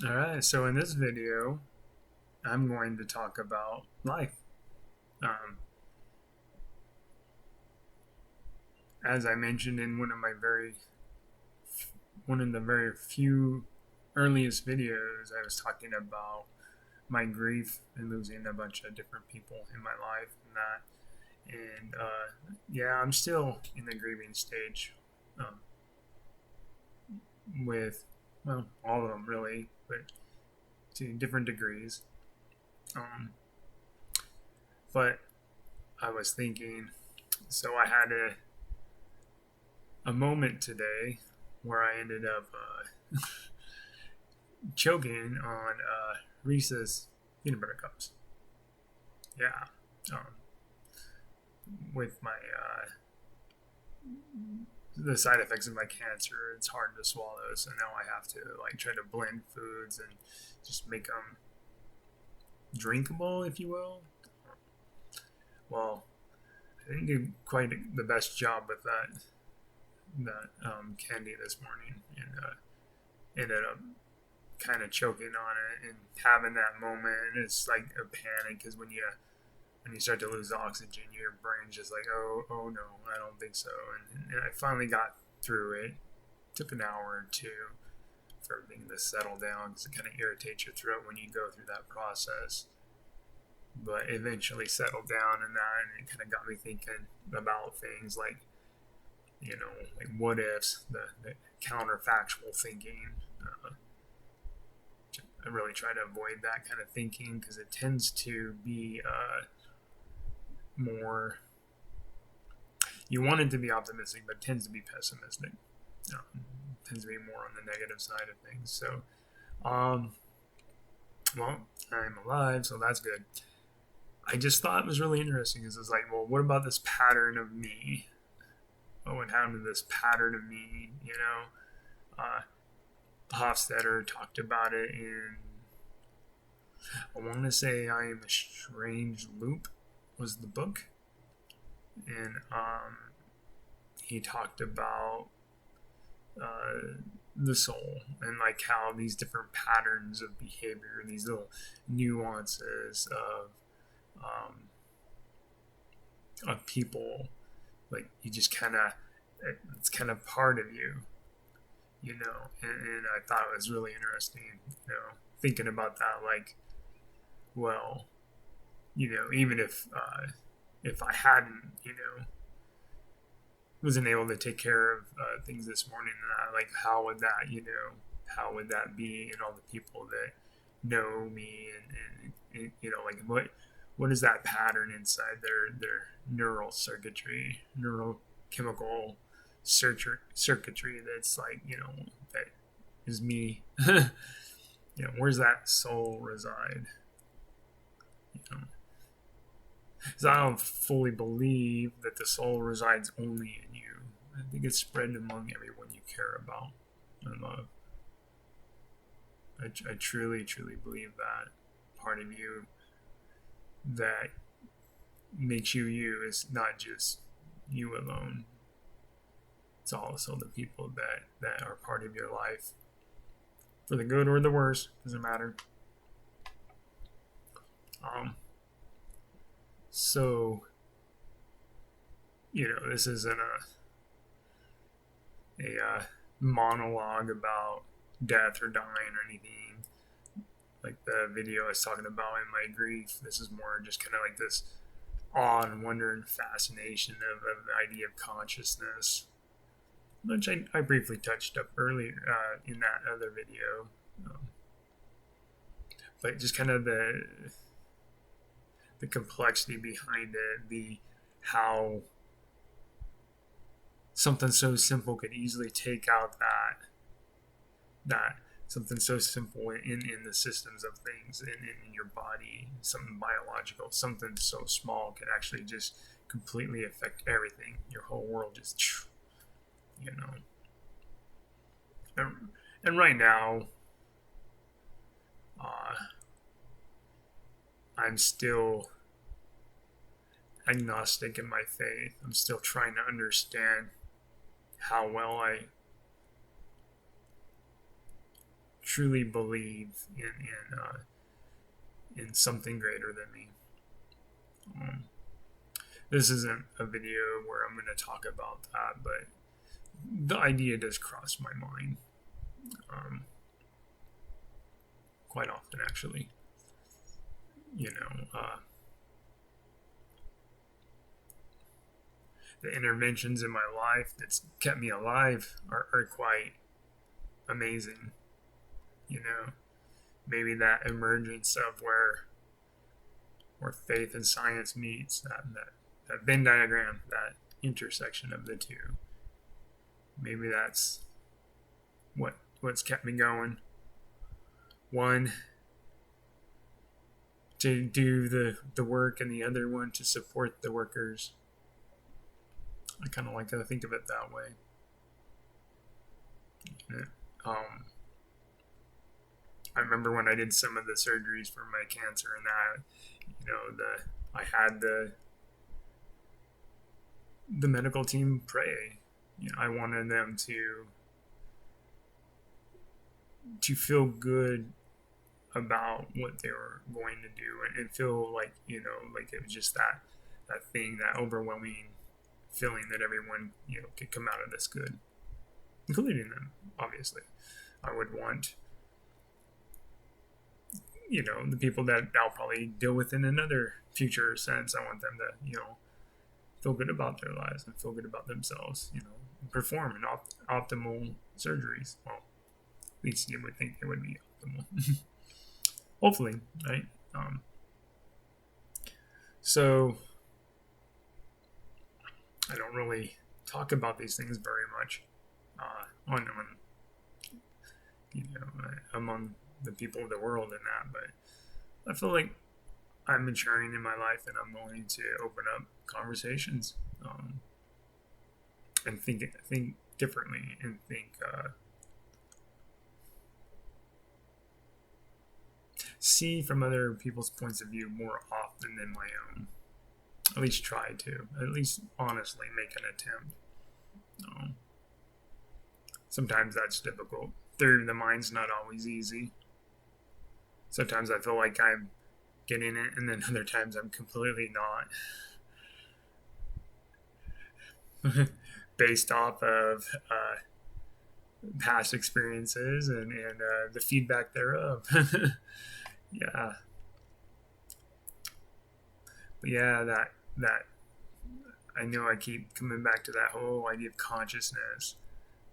Alright, so in this video, I'm going to talk about life. Um, as I mentioned in one of the very few earliest videos, I was talking about my grief and losing a bunch of different people in my life and that. And yeah, I'm still in the grieving stage um, with, well, all of them really, but to different degrees. Um, but I was thinking, so I had a moment today where I ended up choking on Reese's peanut butter cups. Yeah, um, with my the side effects of my cancer, it's hard to swallow. So now I have to like try to blend foods and just make them drinkable, if you will. Well, I didn't do quite the best job with that candy this morning, and ended up kind of choking on it and having that moment. And it's like a panic because when you start to lose oxygen, your brain's just like, oh no, I don't think so. And I finally got through it. Took an hour or two for everything to settle down because it kind of irritates your throat when you go through that process. But eventually settled down in that, and it kind of got me thinking about things like, like what ifs, the counterfactual thinking. I really try to avoid that kind of thinking because it tends to be more. You want it to be optimistic, but it tends to be pessimistic. Tends to be more on the negative side of things. So, um, well, I'm alive, so that's good. I just thought it was really interesting because it's like, well, what about this pattern of me? Oh, what happened to this pattern of me? Uh, Hofstadter talked about it in, I want to say I Am a Strange Loop was the book. And he talked about the soul and like how these different patterns of behavior, these little nuances of people, like you just kind of, it's kind of part of you, and I thought it was really interesting, thinking about that, like, well, even if I hadn't, wasn't able to take care of things this morning, like how would that be, and all the people that know me, and like what is that pattern inside their neural circuitry, neurochemical circuitry that's like that is me. Where's that soul reside? You know, because I don't fully believe that the soul resides only in you. I think it's spread among everyone you care about and love. I truly, truly believe that part of you that makes you you is not just you alone. It's also the people that are part of your life, for the good or the worse, doesn't matter. Um, so this isn't a monologue about death or dying or anything like the video I was talking about in my grief. This is more just kind of like this awe and wonder and fascination of the idea of consciousness, which I briefly touched up earlier in that other video. But just kind of the complexity behind it, the how something so simple could easily take out that something so simple in the systems of things in your body, something biological, something so small could actually just completely affect everything. Your whole world just, you know. And right now, uh, I'm still agnostic in my faith. I'm still trying to understand how well I truly believe in something greater than me. This isn't a video where I'm going to talk about that, but the idea does cross my mind quite often, actually. The interventions in my life that's kept me alive are quite amazing. Maybe that emergence of where faith and science meets, that Venn diagram, that intersection of the two. Maybe that's what's kept me going. One, to do the work, and the other one to support the workers. I kind of like to think of it that way. I remember when I did some of the surgeries for my cancer, and that, I had the medical team pray. I wanted them to feel good about what they were going to do, and feel like, like it was just that thing, that overwhelming feeling that everyone, could come out of this good, including them, obviously. I would want, the people that I'll probably deal with in another future sense, I want them to, feel good about their lives and feel good about themselves, perform an optimal surgeries. Well, at least you would think they would be optimal. Hopefully, right? So I don't really talk about these things very much on among the people of the world and that, but I feel like I'm maturing in my life, and I'm willing to open up conversations and think differently, and see from other people's points of view more often than my own. At least try to. At least honestly make an attempt. Sometimes that's difficult. The mind's not always easy. Sometimes I feel like I'm getting it, and then other times I'm completely not. Based off of past experiences and the feedback thereof. Yeah. But yeah, that I know I keep coming back to that whole idea of consciousness.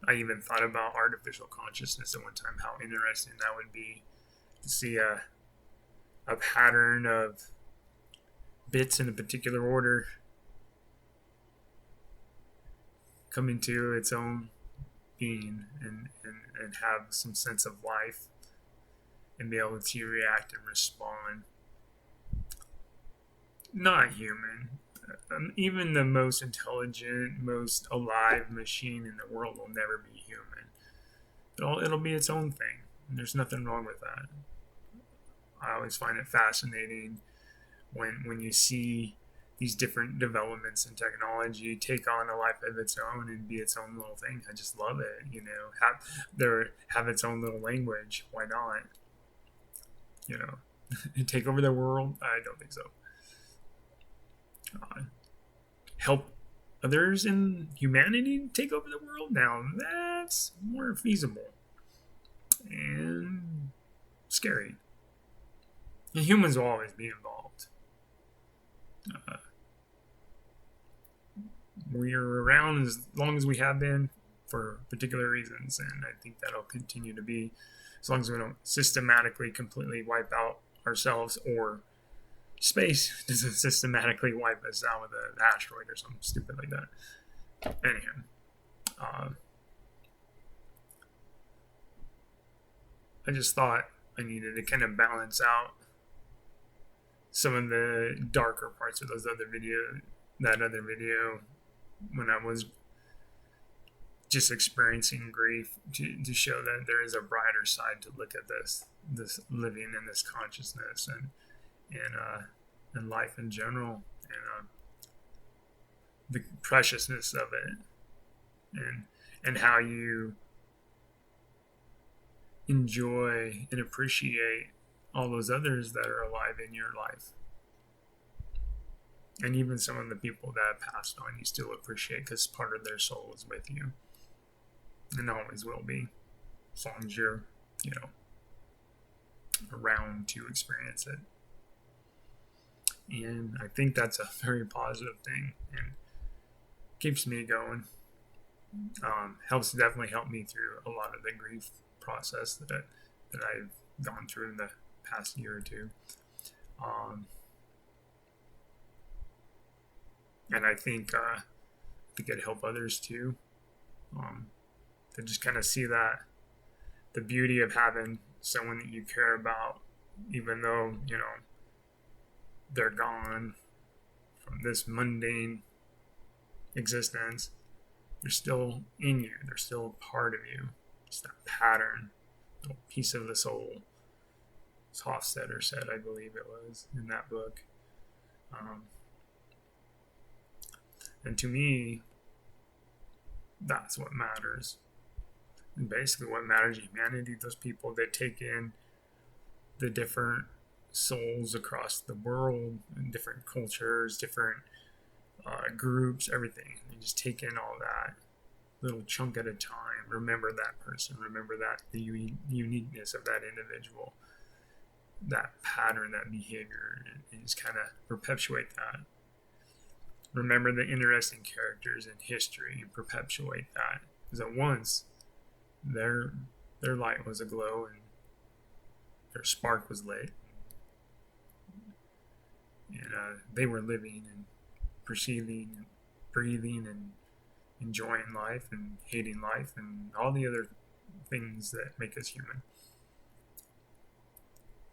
I even thought about artificial consciousness at one time, how interesting that would be to see a pattern of bits in a particular order come into its own being and have some sense of life and be able to react and respond. Not human. Even the most intelligent, most alive machine in the world will never be human. It'll be its own thing. And there's nothing wrong with that. I always find it fascinating when you see these different developments in technology take on a life of its own and be its own little thing. I just love it. Have its own little language. Why not? Take over the world? I don't think so. Help others in humanity take over the world? Now that's more feasible and scary. And humans will always be involved. We're around as long as we have been for particular reasons, and I think that'll continue to be as long as we don't systematically completely wipe out ourselves, or space doesn't systematically wipe us out with an asteroid or something stupid like that. Anyhow, I just thought I needed to kind of balance out some of the darker parts of that other video when I was just experiencing grief, to show that there is a brighter side to look at this living in this consciousness and life in general, and the preciousness of it, and how you enjoy and appreciate all those others that are alive in your life. And even some of the people that have passed on, you still appreciate because part of their soul is with you. And always will be, as long as you're, around to experience it. And I think that's a very positive thing and keeps me going. Definitely helped me through a lot of the grief process that I've gone through in the past year or two. And I think it'd help others too, to just kind of see that the beauty of having someone that you care about, even though they're gone from this mundane existence, they're still in you. They're still a part of you. It's that pattern, little piece of the soul. As Hofstadter said, I believe it was in that book. And to me, that's what matters. And basically what matters is humanity, those people that take in the different souls across the world, and different cultures, different groups, everything. You just take in all that little chunk at a time. Remember that person. Remember that the uniqueness of that individual, that pattern, that behavior, and just kind of perpetuate that. Remember the interesting characters in history and perpetuate that. Because at once, their light was aglow and their spark was lit. And they were living and perceiving and breathing and enjoying life and hating life and all the other things that make us human.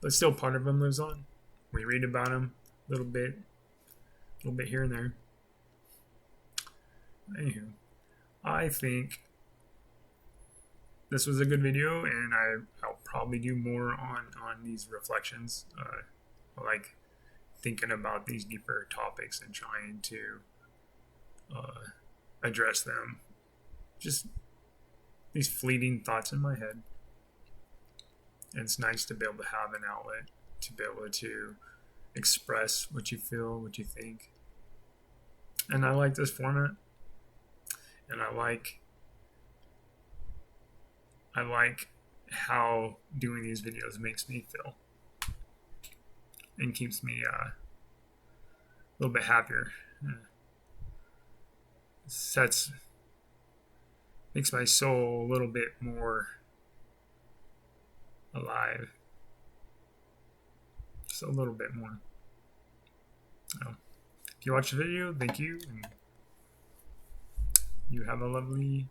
But still, part of them lives on. We read about them a little bit here and there. Anywho, I think this was a good video, and I'll probably do more on these reflections. I like thinking about these deeper topics and trying to address them. Just these fleeting thoughts in my head. And it's nice to be able to have an outlet, to be able to express what you feel, what you think. And I like this format. And I like how doing these videos makes me feel and keeps me a little bit happier. Makes my soul a little bit more alive. Just a little bit more. So, if you watched the video, thank you, and you have a lovely